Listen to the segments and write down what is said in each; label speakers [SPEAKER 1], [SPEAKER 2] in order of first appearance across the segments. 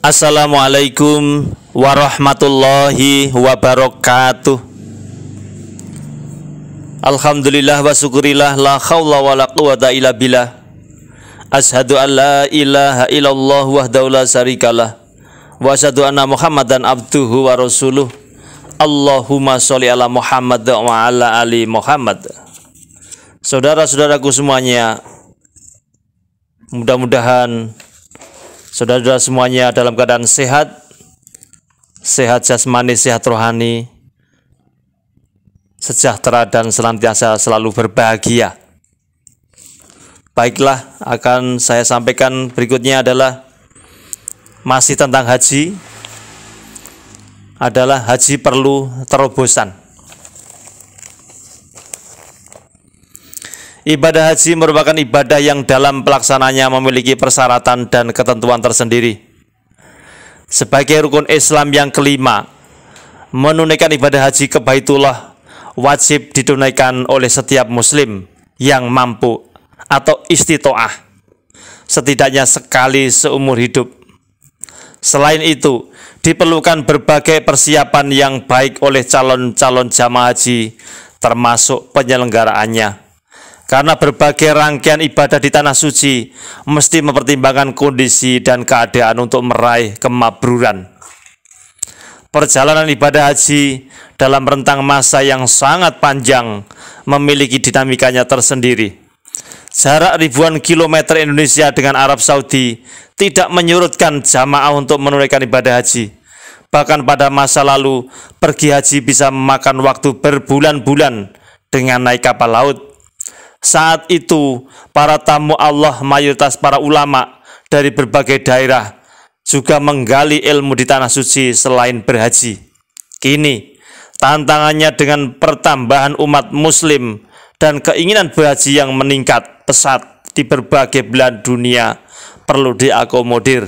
[SPEAKER 1] Assalamualaikum warahmatullahi wabarakatuh. Alhamdulillah wa syukurillah, la khawla wa la quwata illa billah. Ashhadu an la ilaha illallah wahdahu la syarikalah, wa asyhadu anna Muhammadan abduhu wa rasuluh. Allahumma sholli ala Muhammad wa ala ali Muhammad. Saudara-saudaraku semuanya, mudah-mudahan saudara-saudara semuanya dalam keadaan sehat, sehat jasmani, sehat rohani, sejahtera dan senantiasa selalu berbahagia. Baiklah, akan saya sampaikan berikutnya adalah masih tentang haji. Adalah haji perlu terobosan. Ibadah haji merupakan ibadah yang dalam pelaksanaannya memiliki persyaratan dan ketentuan tersendiri. Sebagai rukun Islam yang kelima, menunaikan ibadah haji ke Baitullah wajib ditunaikan oleh setiap muslim yang mampu atau istitoah, setidaknya sekali seumur hidup. Selain itu, diperlukan berbagai persiapan yang baik oleh calon-calon jamaah haji, termasuk penyelenggaraannya. Karena berbagai rangkaian ibadah di tanah suci mesti mempertimbangkan kondisi dan keadaan untuk meraih kemakbruran. Perjalanan ibadah haji dalam rentang masa yang sangat panjang memiliki dinamikanya tersendiri. Jarak ribuan kilometer Indonesia dengan Arab Saudi tidak menyurutkan jamaah untuk menunaikan ibadah haji. Bahkan pada masa lalu, pergi haji bisa memakan waktu berbulan-bulan dengan naik kapal laut. Saat itu, para tamu Allah mayoritas para ulama dari berbagai daerah juga menggali ilmu di tanah suci selain berhaji. Kini, tantangannya dengan pertambahan umat muslim dan keinginan berhaji yang meningkat pesat di berbagai belahan dunia perlu diakomodir.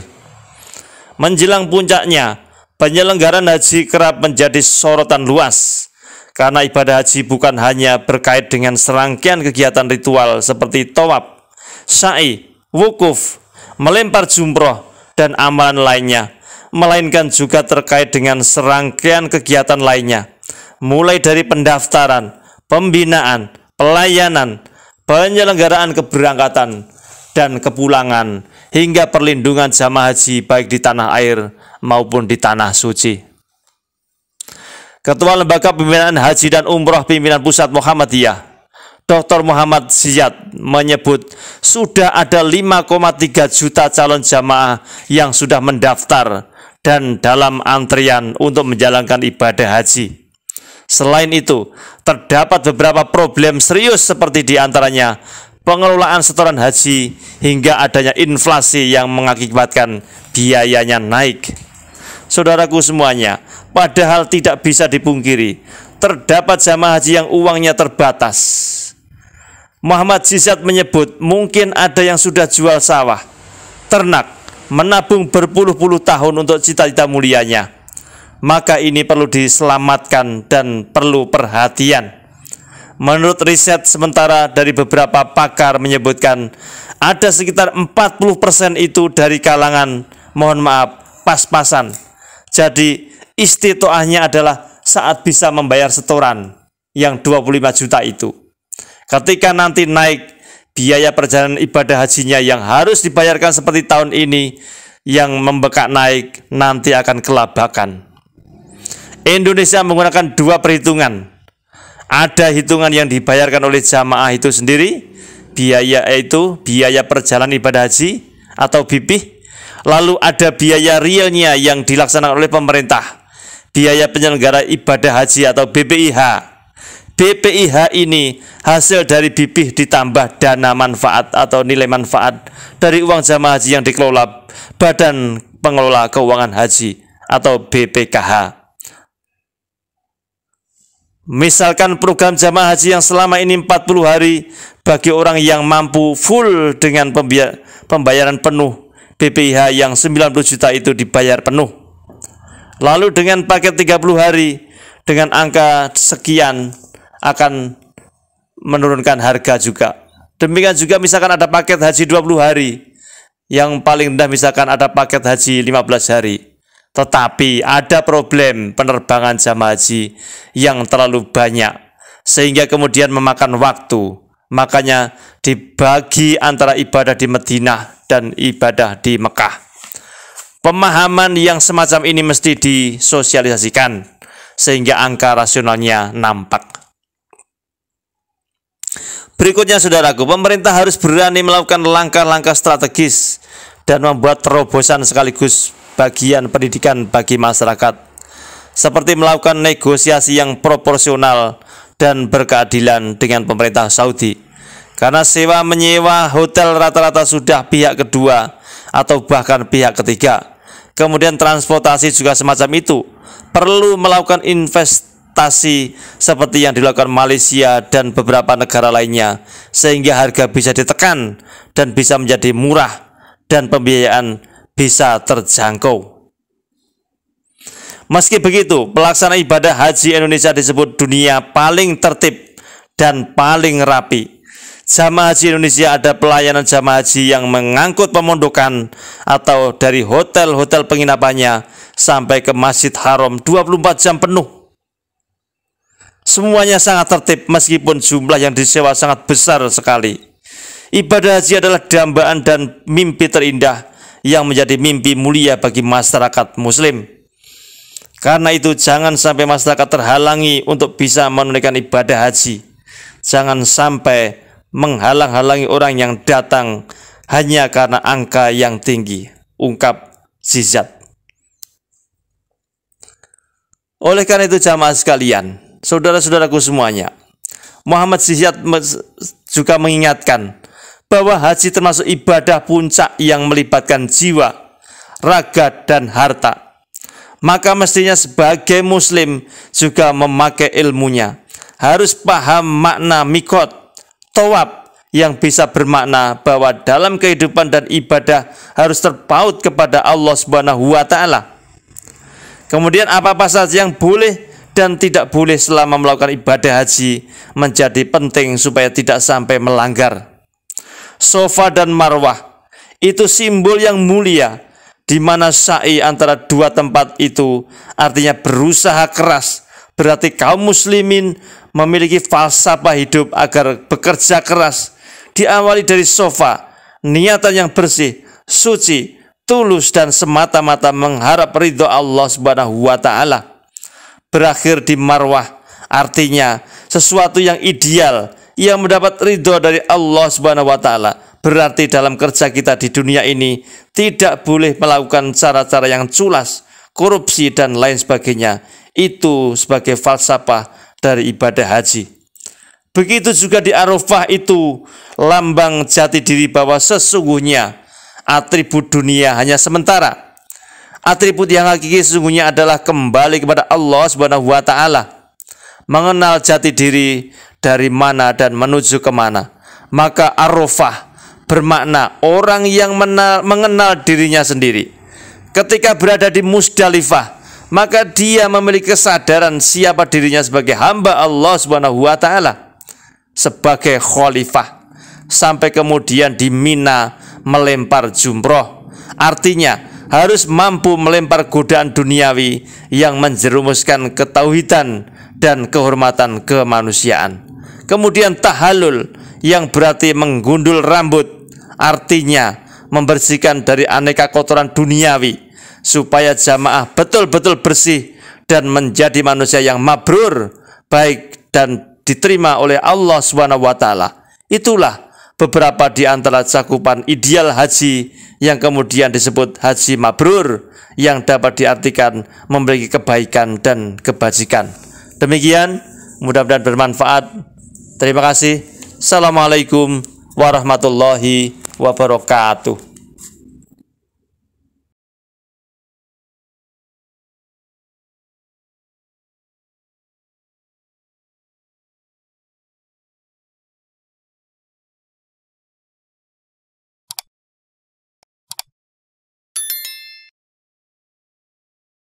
[SPEAKER 1] Menjelang puncaknya, penyelenggaraan haji kerap menjadi sorotan luas. Karena ibadah haji bukan hanya berkait dengan serangkaian kegiatan ritual seperti tawaf, sa'i, wukuf, melempar jumroh, dan amalan lainnya, melainkan juga terkait dengan serangkaian kegiatan lainnya, mulai dari pendaftaran, pembinaan, pelayanan, penyelenggaraan keberangkatan, dan kepulangan, hingga perlindungan jamaah haji baik di tanah air maupun di tanah suci. Ketua Lembaga Pembinaan Haji dan Umroh Pimpinan Pusat Muhammadiyah, Dr. Muhammad Ziyad, menyebut sudah ada 5,3 juta calon jamaah yang sudah mendaftar dan dalam antrian untuk menjalankan ibadah haji. Selain itu, terdapat beberapa problem serius seperti diantaranya pengelolaan setoran haji hingga adanya inflasi yang mengakibatkan biayanya naik. Saudaraku semuanya, padahal tidak bisa dipungkiri, terdapat jamaah haji yang uangnya terbatas. Muhammad Ziyad menyebut mungkin ada yang sudah jual sawah, ternak, menabung berpuluh-puluh tahun untuk cita-cita mulianya. Maka ini perlu diselamatkan dan perlu perhatian. Menurut riset sementara dari beberapa pakar menyebutkan ada sekitar 40% itu dari kalangan, mohon maaf, pas-pasan. Jadi istitoahnya adalah saat bisa membayar setoran yang 25 juta itu. Ketika nanti naik biaya perjalanan ibadah hajinya yang harus dibayarkan seperti tahun ini, yang membekak naik nanti akan kelabakan. Indonesia menggunakan dua perhitungan. Ada hitungan yang dibayarkan oleh jamaah itu sendiri, biaya itu biaya perjalanan ibadah haji atau BPIH. Lalu ada biaya realnya yang dilaksanakan oleh pemerintah, biaya penyelenggara ibadah haji atau BPIH. BPIH ini hasil dari BPIH ditambah dana manfaat atau nilai manfaat dari uang jamaah haji yang dikelola Badan Pengelola Keuangan Haji atau BPKH. Misalkan program jamaah haji yang selama ini 40 hari bagi orang yang mampu full dengan pembayaran penuh, BPIH yang 90 juta itu dibayar penuh. Lalu dengan paket 30 hari dengan angka sekian akan menurunkan harga juga. Demikian juga misalkan ada paket haji 20 hari Yang paling rendah misalkan ada paket haji 15 hari. Tetapi ada problem penerbangan jamaah haji yang terlalu banyak, sehingga kemudian memakan waktu. Makanya dibagi antara ibadah di Madinah dan ibadah di Mekah. Pemahaman yang semacam ini mesti disosialisasikan, sehingga angka rasionalnya nampak. Berikutnya saudaraku, pemerintah harus berani melakukan langkah-langkah strategis dan membuat terobosan sekaligus bagian pendidikan bagi masyarakat, seperti melakukan negosiasi yang proporsional dan berkeadilan dengan pemerintah Saudi. Karena sewa menyewa hotel rata-rata sudah pihak kedua atau bahkan pihak ketiga. Kemudian transportasi juga semacam itu. Perlu melakukan investasi seperti yang dilakukan Malaysia dan beberapa negara lainnya, sehingga harga bisa ditekan dan bisa menjadi murah dan pembiayaan bisa terjangkau. Meski begitu, pelaksana ibadah haji Indonesia disebut dunia paling tertib dan paling rapi. Jamaah haji Indonesia ada pelayanan jamaah haji yang mengangkut pemondokan atau dari hotel-hotel penginapannya sampai ke Masjid Haram 24 jam penuh. Semuanya sangat tertib meskipun jumlah yang disewa sangat besar sekali. Ibadah haji adalah dambaan dan mimpi terindah yang menjadi mimpi mulia bagi masyarakat muslim. Karena itu jangan sampai masyarakat terhalangi untuk bisa menunaikan ibadah haji. Jangan sampai menghalang-halangi orang yang datang hanya karena angka yang tinggi, ungkap Ziyad. Oleh karena itu jamaah sekalian, saudara-saudaraku semuanya, Muhammad Ziyad juga mengingatkan bahwa haji termasuk ibadah puncak yang melibatkan jiwa, raga, dan harta. Maka mestinya sebagai muslim juga memakai ilmunya, harus paham makna mikot, tawaf, yang bisa bermakna bahwa dalam kehidupan dan ibadah harus terpaut kepada Allah Subhanahu wa taala. Kemudian apa-apa saja yang boleh dan tidak boleh selama melakukan ibadah haji menjadi penting supaya tidak sampai melanggar. Safa dan Marwah itu simbol yang mulia, di mana sa'i antara dua tempat itu artinya berusaha keras. Berarti kaum muslimin memiliki falsafah hidup agar bekerja keras, diawali dari Safa, niatan yang bersih, suci, tulus dan semata-mata mengharap ridho Allah Subhanahu wa taala. Berakhir di Marwah, artinya sesuatu yang ideal yang mendapat ridho dari Allah Subhanahu wa taala. Berarti dalam kerja kita di dunia ini tidak boleh melakukan cara-cara yang culas, korupsi dan lain sebagainya. Itu sebagai falsafah dari ibadah haji. Begitu juga di Arafah, itu lambang jati diri bahwa sesungguhnya atribut dunia hanya sementara. Atribut yang hakiki sesungguhnya adalah kembali kepada Allah Subhanahu wa taala. Mengenal jati diri dari mana dan menuju kemana. Maka Arafah bermakna orang yang mengenal dirinya sendiri. Ketika berada di Musdalifah, maka dia memiliki kesadaran siapa dirinya sebagai hamba Allah Subhanahu wa taala, sebagai khalifah. Sampai kemudian di Mina melempar jumroh, artinya harus mampu melempar godaan duniawi yang menjerumuskan ketauhidan dan kehormatan kemanusiaan. Kemudian tahallul yang berarti menggundul rambut, artinya membersihkan dari aneka kotoran duniawi supaya jamaah betul-betul bersih dan menjadi manusia yang mabrur, baik dan diterima oleh Allah Subhanahu wa taala. Itulah beberapa di antara cakupan ideal haji yang kemudian disebut haji mabrur, yang dapat diartikan memiliki kebaikan dan kebajikan. Demikian, mudah-mudahan bermanfaat. Terima kasih. Assalamualaikum warahmatullahi wabarakatuh.